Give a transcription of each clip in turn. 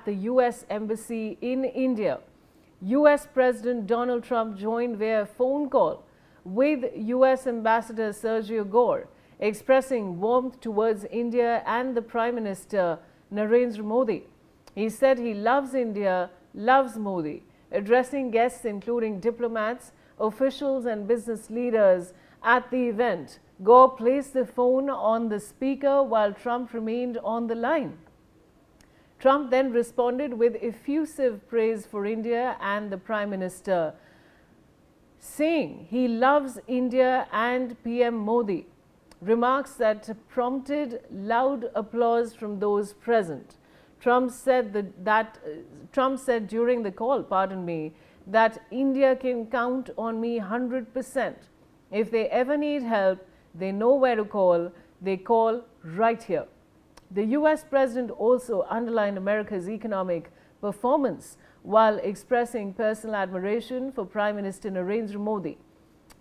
the US Embassy in India. US President Donald Trump joined via phone call with US Ambassador Sergio Gor, expressing warmth towards India and the Prime Minister Narendra Modi. He said he loves India, loves Modi. Addressing guests including diplomats, officials and business leaders at the event, Gor placed the phone on the speaker while Trump remained on the line. Trump then responded with effusive praise for India and the Prime Minister, saying he loves India and PM Modi, remarks that prompted loud applause from those present. Trump said during the call, that India can count on me 100%. If they ever need help, they know where to call. They call right here. The US president also underlined America's economic performance while expressing personal admiration for Prime Minister Narendra Modi.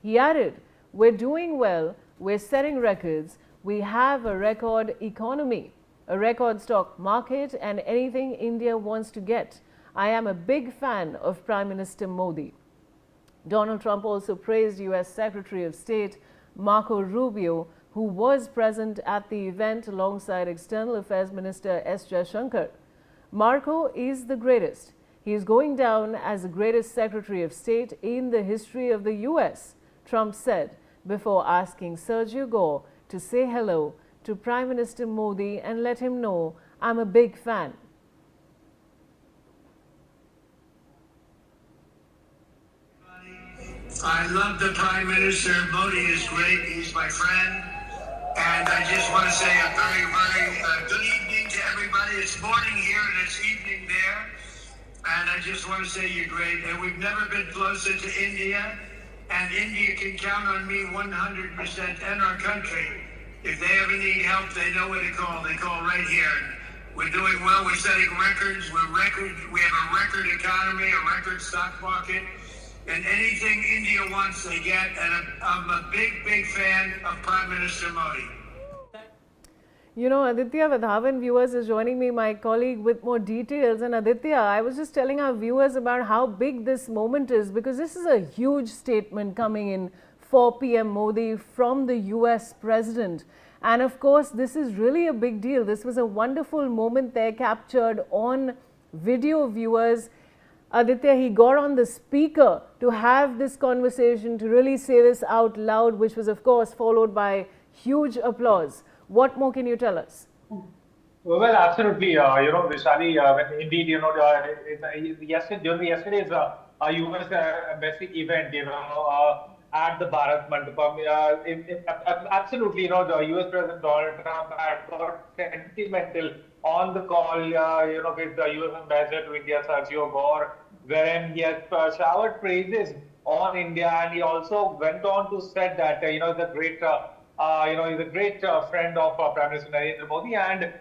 He added, "We're doing well, we're setting records, we have a record economy, a record stock market and anything India wants to get. I am a big fan of Prime Minister Modi." Donald Trump also praised US Secretary of State Marco Rubio, who was present at the event alongside External Affairs Minister S. Jaishankar. "Marco is the greatest. He is going down as the greatest Secretary of State in the history of the US," Trump said, before asking Sergio Gor to say hello to Prime Minister Modi and let him know, "I'm a big fan." I love the Prime Minister. Modi is great. He's my friend. And I just want to say a very, very good evening to everybody. It's morning here and it's evening there. And I just want to say you're great. And we've never been closer to India. And India can count on me 100% and our country. If they ever need help, they know where to call. They call right here. We're doing well. We're setting records. We have a record economy, a record stock market. And anything India wants, they get. And I'm a big, big fan of Prime Minister Modi. You know, Aditya Vadhavan viewers is joining me, my colleague, with more details. And Aditya, I was just telling our viewers about how big this moment is, because this is a huge statement coming in for PM Modi from the US president. And of course, this is really a big deal. This was a wonderful moment there captured on video, viewers. Aditya, he got on the speaker to have this conversation, to really say this out loud, which was of course followed by huge applause. What more can you tell us? Well, absolutely. Vishali, when indeed, during yesterday's US embassy event, at the Bharat Mandapam, absolutely, the US President Donald Trump had got sentimental on the call, with the US Ambassador to India, Sergio Gor, wherein he has showered praises on India, and he also went on to say that, he's a great friend of Prime Minister Narendra Modi, and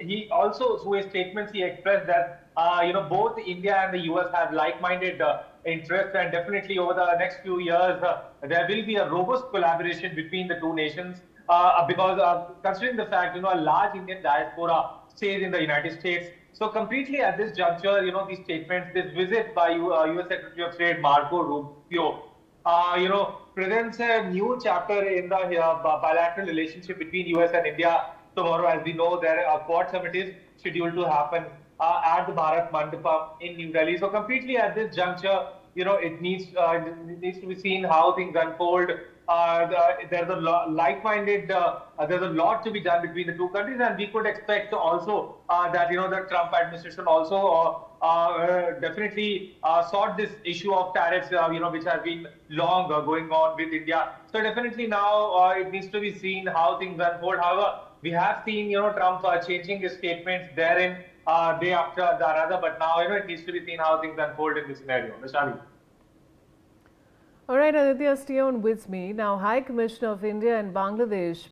he also, through his statements, he expressed that both India and the US have like-minded interests, and definitely over the next few years there will be a robust collaboration between the two nations, because considering the fact a large Indian diaspora stays in the United States. So completely at this juncture, these statements, this visit by US Secretary of State Marco Rubio, presents a new chapter in the bilateral relationship between US and India. Tomorrow, as we know, there a Quad summit is scheduled to happen at the Bharat Mandapam in New Delhi. So completely at this juncture, it needs to be seen how things unfold. There's a like-minded, there's a lot to be done between the two countries, and we could expect also that the Trump administration also definitely sought this issue of tariffs, which has been long going on with India. So definitely now it needs to be seen how things unfold. However, we have seen Trump changing his statements therein day after the other, but now it needs to be seen how things unfold in this scenario. Vishali. All right, Aditya, stay on with me. Now, High Commissioner of India and Bangladesh